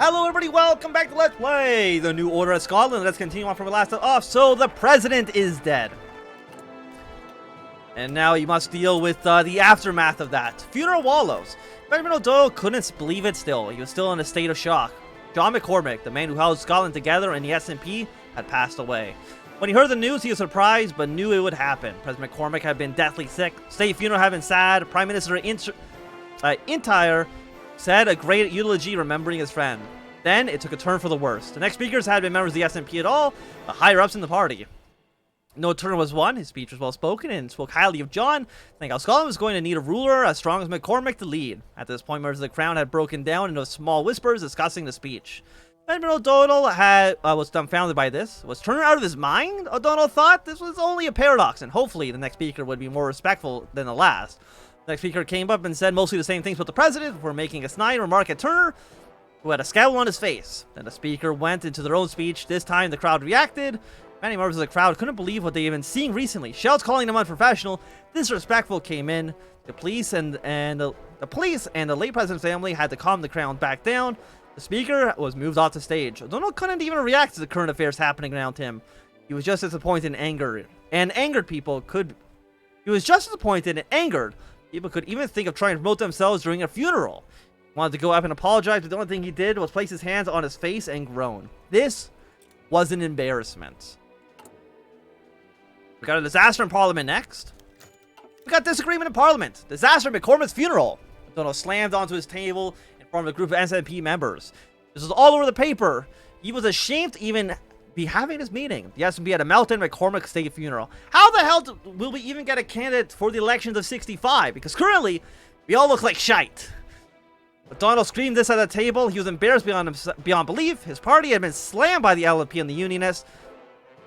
Hello everybody, welcome back to Let's Play the New Order of Scotland. Let's continue on from where we last left off. So the president is dead. And now you must deal with the aftermath of that. Funeral wallows. Benjamin O'Donnell couldn't believe it still. He was still in a state of shock. John McCormick, the man who held Scotland together in the SNP, had passed away. When he heard the news, he was surprised, but knew it would happen. President McCormick had been deathly sick. State funeral had been sad. Prime Minister Intyre said a great eulogy remembering his friend. Then it took a turn for the worse. The next speakers had been members of the SNP at all, the higher-ups in the party. No turn was won. His speech was well-spoken and spoke highly of John, saying how Scotland was going to need a ruler as strong as McCormick to lead. At this point, members of the Crown had broken down into small whispers discussing the speech. Benjamin O'Donnell was dumbfounded by this. Was Turner out of his mind? O'Donnell thought this was only a paradox, and hopefully the next speaker would be more respectful than the last. The next speaker came up and said mostly the same things about the president before making a snide remark at Turner, who had a scowl on his face. Then the speaker went into their own speech. This time the crowd reacted. Many members of the crowd couldn't believe what they had been seeing recently. Shouts calling them unprofessional, disrespectful came in. The police and the late president's family had to calm the crowd back down. The speaker was moved off the stage. O'Donnell couldn't even react to the current affairs happening around him. He was just disappointed and angered. He was just disappointed and angered. People could even think of trying to promote themselves during a funeral. He wanted to go up and apologize, but the only thing he did was place his hands on his face and groan. This was an embarrassment. We got a disaster in Parliament next. We got disagreement in Parliament. Disaster at McCormick's funeral. O'Donnell slammed onto his table in front of a group of SNP members. This was all over the paper. He was ashamed to even be having this meeting. The SNP had a meltdown at McCormick's state funeral. How the hell will we even get a candidate for the elections of 65? Because currently, we all look like shite. O'Donnell screamed this at the table. He was embarrassed beyond belief. His party had been slammed by the LNP and the Unionists.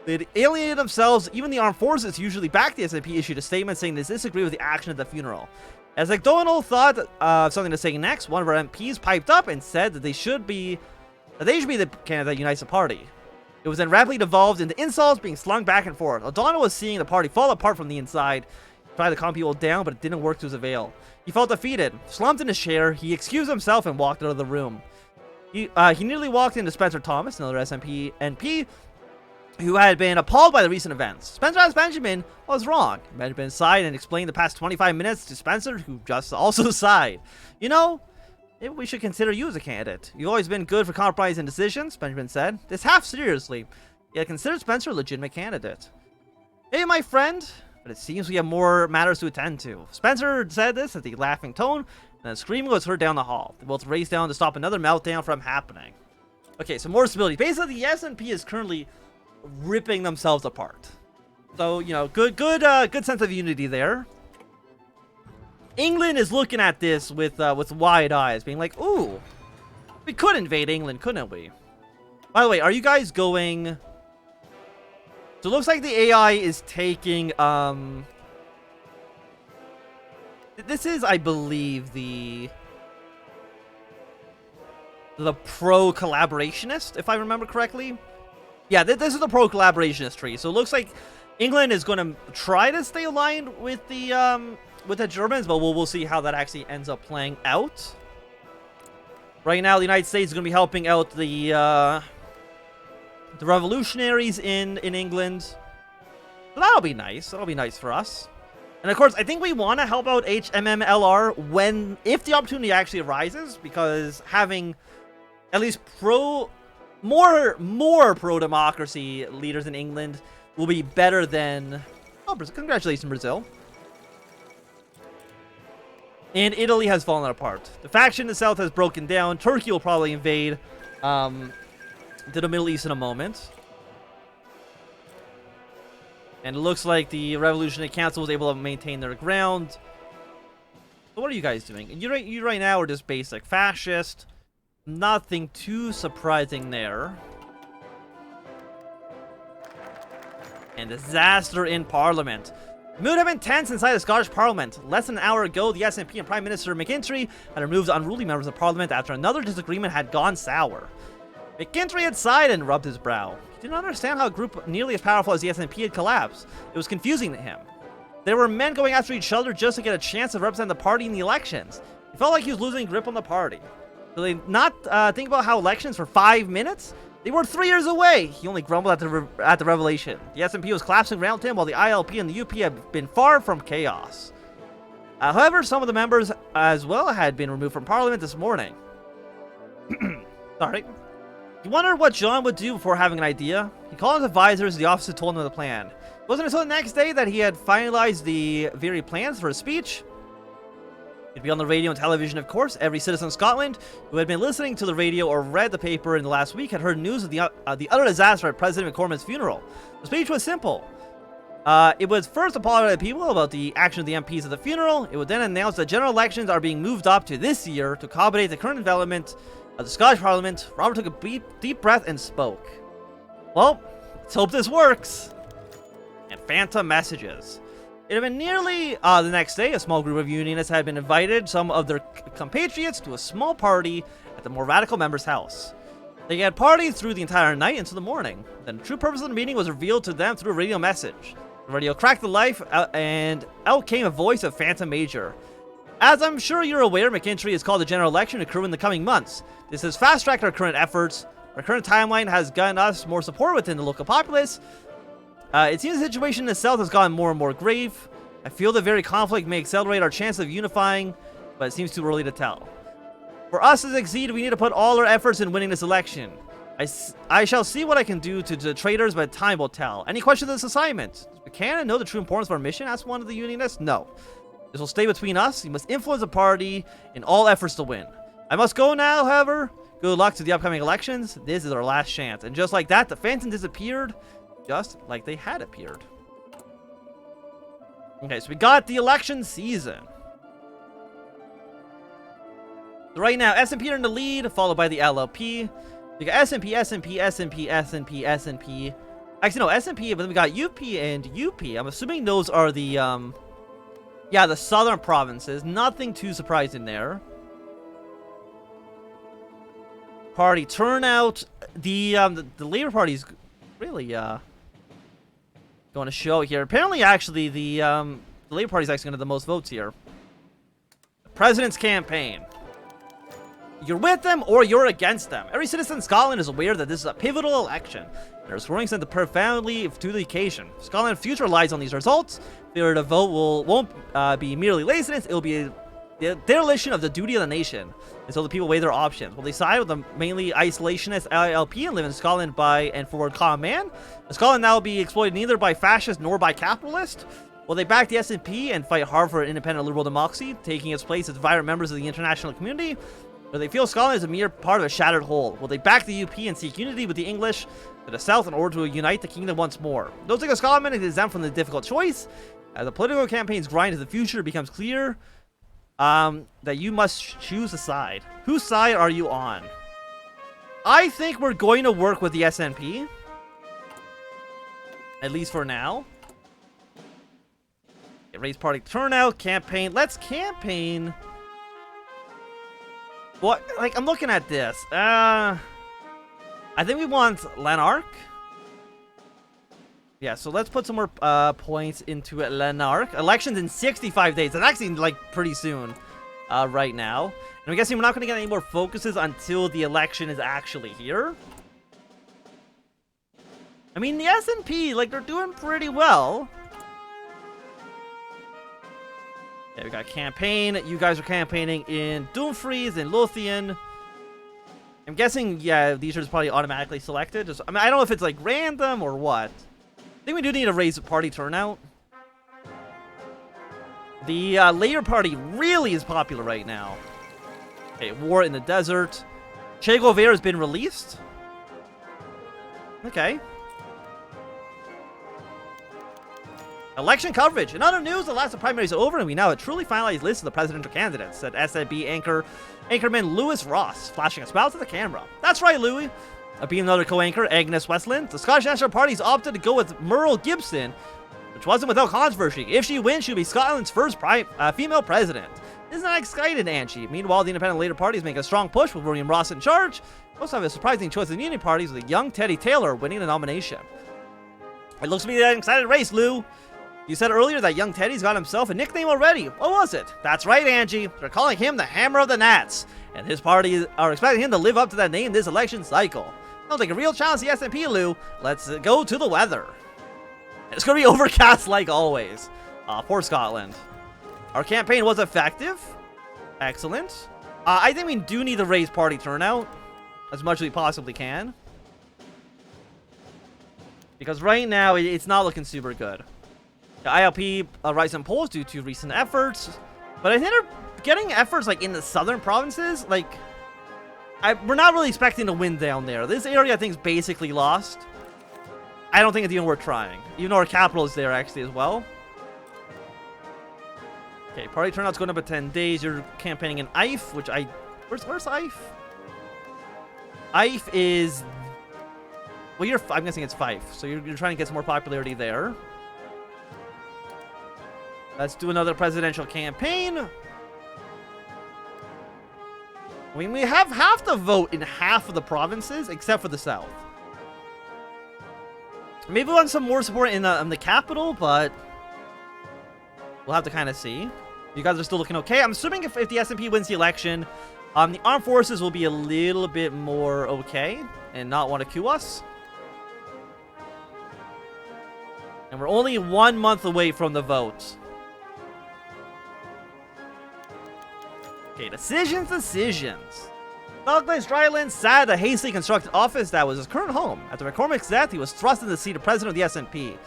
They'd alienated themselves. Even the armed forces usually backed the SNP issued a statement saying they disagree with the action at the funeral. As O'Donnell thought something to say next, one of our MPs piped up and said that they should be the candidate that unites the party. It was then rapidly devolved into insults being slung back and forth. O'Donnell was seeing the party fall apart from the inside. He tried to calm people down, but it didn't work to his avail. He felt defeated. Slumped in his chair, he excused himself and walked out of the room. He nearly walked into Spencer Thomas, another SNP MP, who had been appalled by the recent events. Spencer asked Benjamin what was wrong. Benjamin sighed and explained the past 25 minutes to Spencer, who just also sighed. You know, maybe we should consider you as a candidate. You've always been good for compromise and decisions, Benjamin said. This half seriously. He had considered Spencer a legitimate candidate. Hey, my friend, but it seems we have more matters to attend to. Spencer said this at the laughing tone, and a screaming was heard down the hall. They both raced down to stop another meltdown from happening. Okay, so more stability. Basically, the SNP is currently ripping themselves apart. So, you know, good sense of unity there. England is looking at this with wide eyes, being like, ooh, we could invade England, couldn't we? By the way, are you guys going... So it looks like the AI is taking, this is, I believe, the pro-collaborationist, if I remember correctly. Yeah, this is the pro-collaborationist tree. So it looks like England is going to try to stay aligned with the Germans, but we'll see how that actually ends up playing out. Right now, the United States is going to be helping out the revolutionaries in England. So that'll be nice. That'll be nice for us. And of course, I think we want to help out HMMLR if the opportunity actually arises, because having at least more pro-democracy leaders in England will be better than... Oh, congratulations, Brazil. And Italy has fallen apart. The faction in the south has broken down. Turkey will probably invade to the Middle East in a moment. And it looks like the Revolutionary Council was able to maintain their ground. So what are you guys doing? You right now are just basic fascist. Nothing too surprising there. And disaster in Parliament. The mood had been tense inside the Scottish Parliament. Less than an hour ago, the SNP and Prime Minister McIntyre had removed unruly members of Parliament after another disagreement had gone sour. McIntyre had sighed and rubbed his brow. He didn't understand how a group nearly as powerful as the SNP had collapsed. It was confusing to him. There were men going after each other just to get a chance to represent the party in the elections. He felt like he was losing grip on the party. Do they not think about how elections for 5 minutes? They were 3 years away. He only grumbled at the revelation. The S&P was collapsing around him, while the ILP and the UP had been far from chaos. However, some of the members as well had been removed from Parliament this morning. Sorry. He wondered what John would do before having an idea. He called his advisors. The officer told him of the plan. It wasn't until the next day that he had finalized the very plans for his speech. He'd be on the radio and television, of course. Every citizen of Scotland who had been listening to the radio or read the paper in the last week had heard news of the utter disaster at President McCormick's funeral. The speech was simple. It would first apologize to people about the action of the MPs at the funeral. It would then announce that general elections are being moved up to this year to accommodate the current development of the Scottish Parliament. Robert took a deep breath and spoke. Well, let's hope this works. And phantom messages. It had been nearly the next day. A small group of unionists had been invited, some of their compatriots, to a small party at the more radical member's house. They had partied through the entire night into the morning. Then the true purpose of the meeting was revealed to them through a radio message. The radio cracked to life, and out came a voice of Phantom Major. As I'm sure you're aware, McKinstry has called a general election to occur in the coming months. This has fast-tracked our current efforts. Our current timeline has gotten us more support within the local populace. It seems the situation in the south has gotten more and more grave. I feel the very conflict may accelerate our chances of unifying, but it seems too early to tell. For us to succeed, we need to put all our efforts in winning this election. I shall see what I can do to the traitors, but time will tell. Any questions on this assignment? Does Buchanan know the true importance of our mission? Asked one of the unionists. No. This will stay between us. You must influence the party in all efforts to win. I must go now, however. Good luck to the upcoming elections. This is our last chance. And just like that, the Phantom disappeared, just like they had appeared. Okay, so we got the election season. So right now, S&P are in the lead, followed by the LLP. We got S&P, S&P, S&P, S&P, S&P. Actually, no, S&P, but then we got UP and UP. I'm assuming those are the, yeah, the southern provinces. Nothing too surprising there. Party turnout. The Labour Party's really, going to show here. Apparently, actually, the Labour Party is actually going to have the most votes here. The President's campaign. You're with them or you're against them. Every citizen in Scotland is aware that this is a pivotal election. There's growing sense profoundly to the occasion. Scotland's future lies on these results. Failure to vote won't be merely laziness. It will be a dereliction of the duty of the nation. And so the people weigh their options. Will they side with the mainly isolationist ILP and live in Scotland by and for common man? Will Scotland now be exploited neither by fascist nor by capitalist? Will they back the SNP and fight hard for an independent liberal democracy, taking its place as vibrant members of the international community? Or they feel Scotland is a mere part of a shattered whole? Will they back the UP and seek unity with the English to the south in order to unite the kingdom once more? Those think of Scotland is exempt from the difficult choice. As the political campaign's grind to the future, it becomes clear that you must choose a side. Whose side are you on? I think we're going to work with the SNP. At least for now. Raise party turnout, campaign. Let's campaign. What? Like, I'm looking at this. I think we want Lanark. Yeah, so let's put some more points into it. Lanark. Elections in 65 days. That's actually, like, pretty soon right now. And I'm guessing we're not going to get any more focuses until the election is actually here. I mean, the S&P, like, they're doing pretty well. Yeah, we got campaign. You guys are campaigning in Dumfries and Lothian. I'm guessing, yeah, these are just probably automatically selected. Just, I mean, I don't know if it's, like, random or what. I think we do need to raise party turnout. The Labour Party really is popular right now. Okay, War in the Desert. Che Guevara has been released. Okay. Election coverage. In other news, the last of primaries are over, and we now have a truly finalized list of the presidential candidates, said SNB anchorman Lewis Ross, flashing a smile to the camera. That's right, Louis. Being another co-anchor, Agnes Westland, the Scottish National Party's opted to go with Merle Gibson, which wasn't without controversy. If she wins, she'll be Scotland's first female president. Isn't that exciting, Angie? Meanwhile, the Independent Labour Party is making a strong push with William Ross in charge. We also have a surprising choice in the Union parties with a young Teddy Taylor winning the nomination. It looks to be an exciting race, Lou. You said earlier that young Teddy's got himself a nickname already. What was it? That's right, Angie. They're calling him the Hammer of the Nats, and his party are expecting him to live up to that name this election cycle. Sounds like a real challenge to the SNP, Lou. Let's go to the weather. It's gonna be overcast like always. For Scotland. Our campaign was effective. Excellent. I think we do need to raise party turnout as much as we possibly can. Because right now, it's not looking super good. The ILP rise in polls due to recent efforts. But I think they're getting efforts like in the southern provinces. Like, we're not really expecting to win down there. This area, I think, is basically lost. I don't think it's even worth trying. Even though our capital is there, actually, as well. Okay, party turnout's going up at 10 days. You're campaigning in IF, which I... Where's IF? IF is... Well, I'm guessing it's Fife. So you're trying to get some more popularity there. Let's do another presidential campaign. I mean, we have half the vote in half of the provinces, except for the south. Maybe we want some more support in the capital, but we'll have to kind of see. You guys are still looking okay. I'm assuming if the SNP wins the election, the armed forces will be a little bit more okay and not want to coup us. And we're only 1 month away from the vote. Okay, decisions. Douglas Dryland sat at a hastily constructed office that was his current home. After McCormick's death, he was thrust into the seat of president of the SNP. He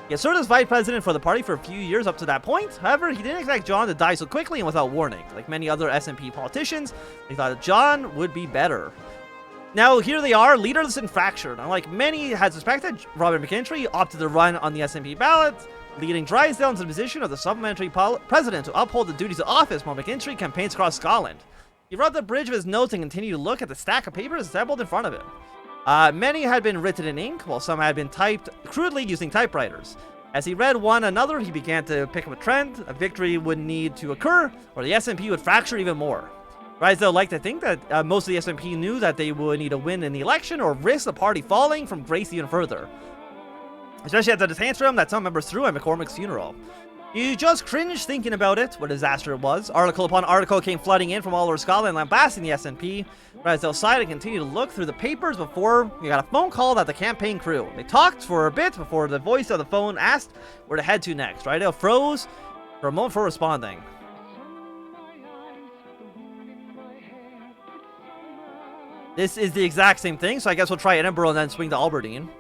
had served as vice president for the party for a few years up to that point. However, he didn't expect John to die so quickly and without warning. Like many other SNP politicians, they thought that John would be better. Now, here they are, leaderless and fractured. Unlike many had suspected, Robert McKinstry opted to run on the SNP ballot, leading Drysdale into the position of the supplementary president to uphold the duties of office while McKinstry campaigns across Scotland. He rubbed the bridge of his nose and continued to look at the stack of papers assembled in front of him. Many had been written in ink, while some had been typed crudely using typewriters. As he read one another, he began to pick up a trend. A victory would need to occur, or the SNP would fracture even more. Drysdale liked to think that most of the SNP knew that they would need to win in the election or risk the party falling from grace even further. Especially after the tantrum that some members threw at McCormick's funeral. You just cringed thinking about it, what a disaster it was. Article upon article came flooding in from all over Scotland, lambasting the SNP. Drysdale sighed and continued to look through the papers before he got a phone call at the campaign crew. They talked for a bit before the voice of the phone asked where to head to next. Drysdale froze for a moment before responding. This is the exact same thing, so I guess we'll try Edinburgh and then swing to Aberdeen.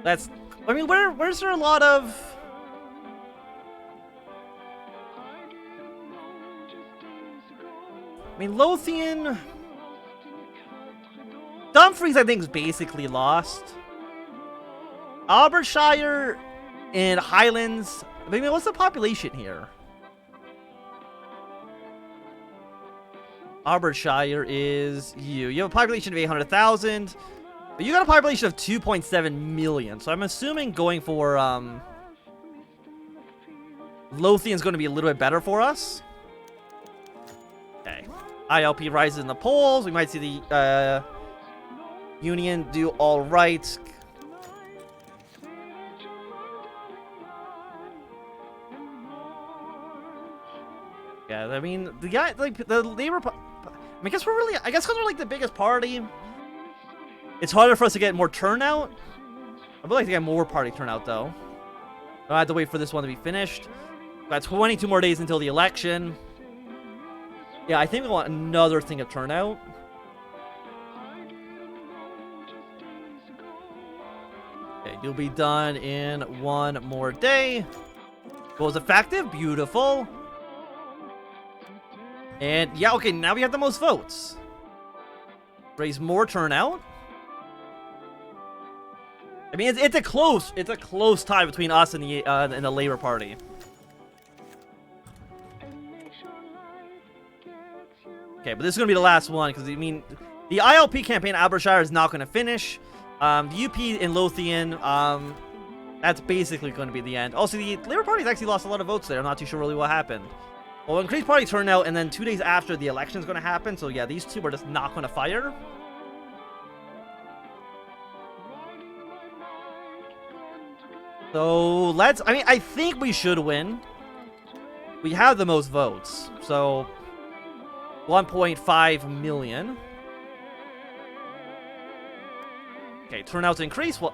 That's... I mean, where's there a lot of... I mean, Lothian... Dumfries, I think, is basically lost. Aberdeenshire and Highlands... I mean, what's the population here? Aberdeenshire is you. You have a population of 800,000. But you got a population of 2.7 million. So I'm assuming going for Lothian's going to be a little bit better for us. Okay. ILP rises in the polls. We might see the Union do all right. Yeah, I mean, the guy, like, the Labour... I guess we're really... I guess because we're, like, the biggest party, it's harder for us to get more turnout. I would like to get more party turnout, though. I have to wait for this one to be finished. We've got 22 more days until the election. Yeah, I think we want another thing of turnout. Okay, you'll be done in one more day. Was effective? Beautiful. And yeah, okay, now we have the most votes. Raise more turnout. I mean, it's a close tie between us and the Labour Party. Okay, but this is gonna be the last one because I mean, the ILP campaign Aberdeenshire is not gonna finish. The UP in Lothian, that's basically going to be the end. Also, the Labour Party's actually lost a lot of votes there. I'm not too sure really what happened. Well, increased party turnout, and then 2 days after the election is going to happen. So yeah, these two are just not going to fire. So let's, I mean, I think we should win. We have the most votes. So 1.5 million. Okay, turnout's increased. Well,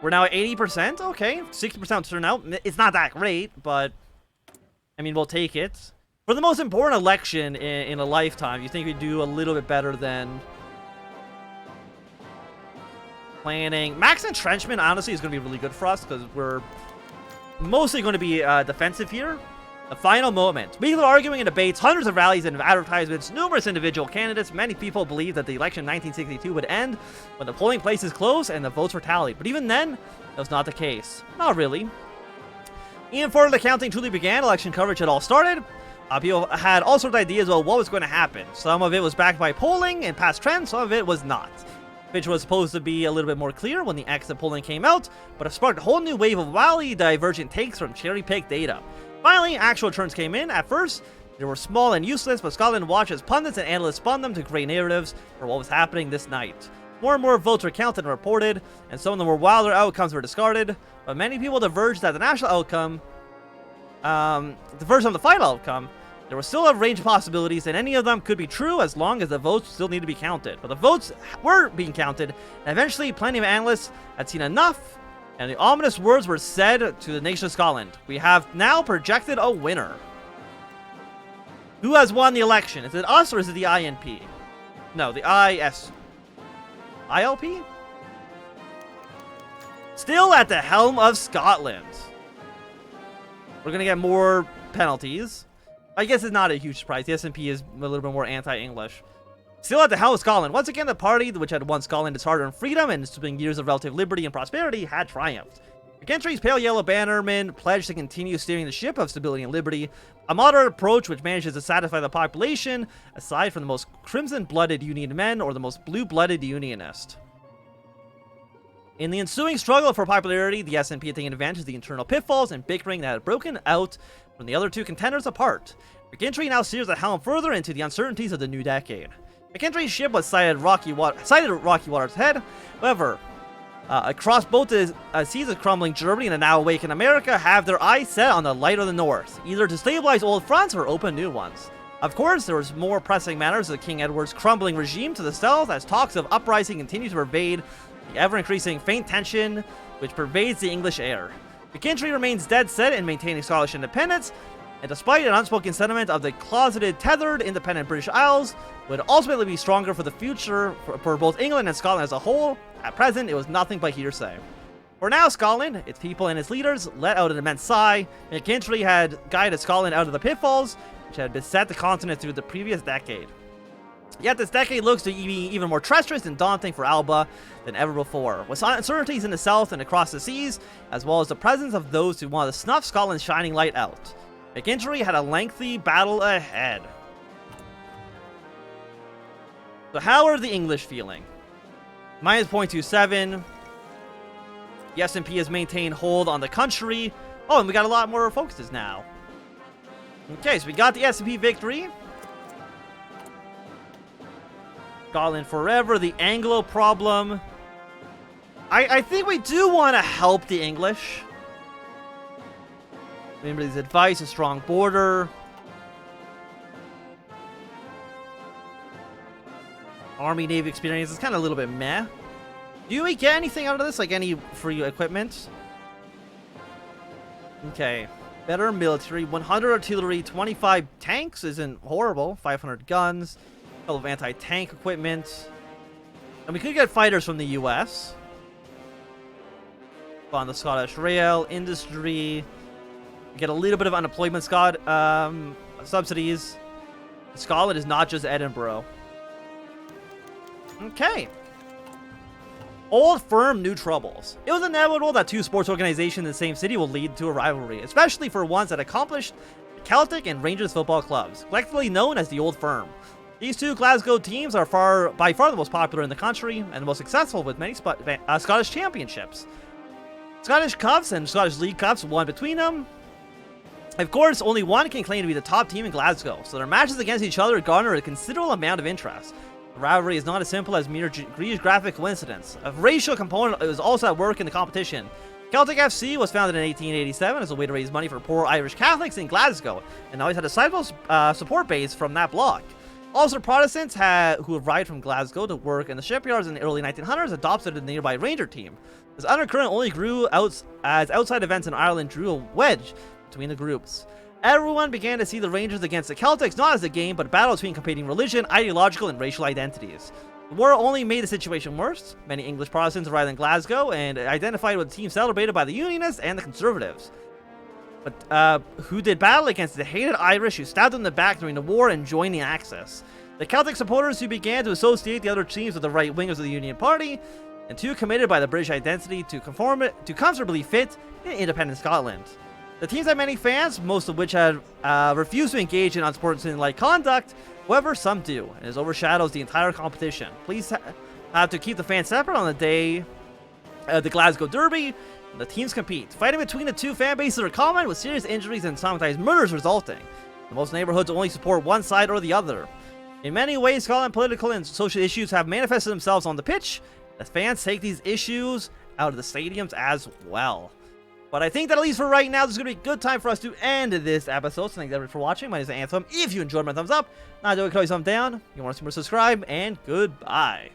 we're now at 80%. Okay, 60% turnout. It's not that great, but I mean, we'll take it. For the most important election in a lifetime, you think we'd do a little bit better than planning. Max entrenchment, honestly, is going to be really good for us because we're mostly going to be defensive here. The final moment. Weekly arguing and debates, hundreds of rallies and advertisements, numerous individual candidates. Many people believe that the election in 1962 would end when the polling places closed and the votes were tallied. But even then, that was not the case. Not really. Even before the counting truly began, election coverage had all started. People had all sorts of ideas about what was going to happen. Some of it was backed by polling and past trends, some of it was not. Which was supposed to be a little bit more clear when the exit polling came out, but it sparked a whole new wave of wildly divergent takes from cherry-picked data. Finally, actual returns came in. At first, they were small and useless, but Scotland watched as pundits and analysts spun them to create narratives for what was happening this night. More and more votes were counted and reported, and some of the more wilder outcomes were discarded, but many people diverged that the national outcome, diverged from the final outcome. There was still a range of possibilities, and any of them could be true as long as the votes still need to be counted. But the votes were being counted, and eventually plenty of analysts had seen enough, and the ominous words were said to the nation of Scotland. We have now projected a winner. Who has won the election? Is it us or is it the INP? No, the ILP? Still at the helm of Scotland. We're going to get more penalties. I guess it's not a huge surprise. The SNP is a little bit more anti-English. Still at the helm of Scotland. Once again, the party which had won Scotland its hard-earned freedom and its been years of relative liberty and prosperity had triumphed. McKinstry's pale yellow bannermen pledged to continue steering the ship of stability and liberty, a moderate approach which manages to satisfy the population, aside from the most crimson-blooded Union men or the most blue-blooded Unionist. In the ensuing struggle for popularity, the SNP had taken advantage of the internal pitfalls and bickering that had broken out from the other two contenders apart. McKinstry now steers the helm further into the uncertainties of the new decade. McKinstry's ship was sighted rocky water's head. However, across both the seas of crumbling Germany and a now awakened America have their eyes set on the light of the north, either to stabilize old fronts or open new ones. Of course, there was more pressing matters of King Edward's crumbling regime to the south as talks of uprising continue to pervade the ever-increasing faint tension which pervades the English air. McKinstry remains dead set in maintaining Scottish independence, and despite an unspoken sentiment of the closeted, tethered, independent British Isles, would ultimately be stronger for the future for both England and Scotland as a whole. At present, it was nothing but hearsay. For now, Scotland, its people and its leaders, let out an immense sigh. McKinstry had guided Scotland out of the pitfalls which had beset the continent through the previous decade. Yet this decade looks to be even more treacherous and daunting for Alba than ever before, with uncertainties in the south and across the seas, as well as the presence of those who wanted to snuff Scotland's shining light out. McKinstry had a lengthy battle ahead. So how are the English feeling? Minus 0.27. The S&P has maintained hold on the country. Oh, and we got a lot more focuses now. Okay, so we got the S&P victory. Scotland forever, the Anglo problem. I think we do want to help the English. Remember his advice, a strong border. Army Navy experience is kind of a little bit meh. Do we get anything out of this? Like any free equipment? Okay. Better military. 100 artillery, 25 tanks isn't horrible. 500 guns. A couple of anti-tank equipment. And we could get fighters from the US. On the Scottish rail industry. Get a little bit of unemployment subsidies. Scotland is not just Edinburgh. Okay. Old firm, new troubles. It was inevitable that two sports organizations in the same city will lead to a rivalry, especially for ones that accomplished the Celtic and Rangers football clubs, collectively known as the Old Firm. These two Glasgow teams are by far the most popular in the country and the most successful with many Scottish championships. Scottish Cups and Scottish League Cups won between them. Of course, only one can claim to be the top team in Glasgow, so their matches against each other garner a considerable amount of interest. The rivalry is not as simple as mere geographic coincidence. A racial component is also at work in the competition. Celtic FC was founded in 1887 as a way to raise money for poor Irish Catholics in Glasgow, and always had a sizable support base from that bloc. Also, Protestants who arrived from Glasgow to work in the shipyards in the early 1900s adopted the nearby Ranger team. This undercurrent only grew as outside events in Ireland drew a wedge between the groups. Everyone began to see the Rangers against the Celtics not as a game, but a battle between competing religion, ideological, and racial identities. The war only made the situation worse. Many English Protestants arrived in Glasgow and identified with the team celebrated by the Unionists and the Conservatives. But who did battle against the hated Irish who stabbed them in the back during the war and joined the Axis? The Celtic supporters who began to associate the other teams with the right wingers of the Union Party, and two committed by the British identity to comfortably fit in independent Scotland. The teams had many fans, most of which had refused to engage in unsportsmanlike conduct. However, some do, and it overshadows the entire competition. Police have to keep the fans separate on the day of the Glasgow Derby. The teams compete. Fighting between the two fan bases are common, with serious injuries and sometimes murders resulting. In most neighborhoods only support one side or the other. In many ways, Scotland political and social issues have manifested themselves on the pitch, as fans take these issues out of the stadiums as well. But I think that at least for right now, this is going to be a good time for us to end this episode. So thanks everyone for watching. My name is Anthem. If you enjoyed, my thumbs up. Not doing, thumbs down. If you want to see more, subscribe, and goodbye.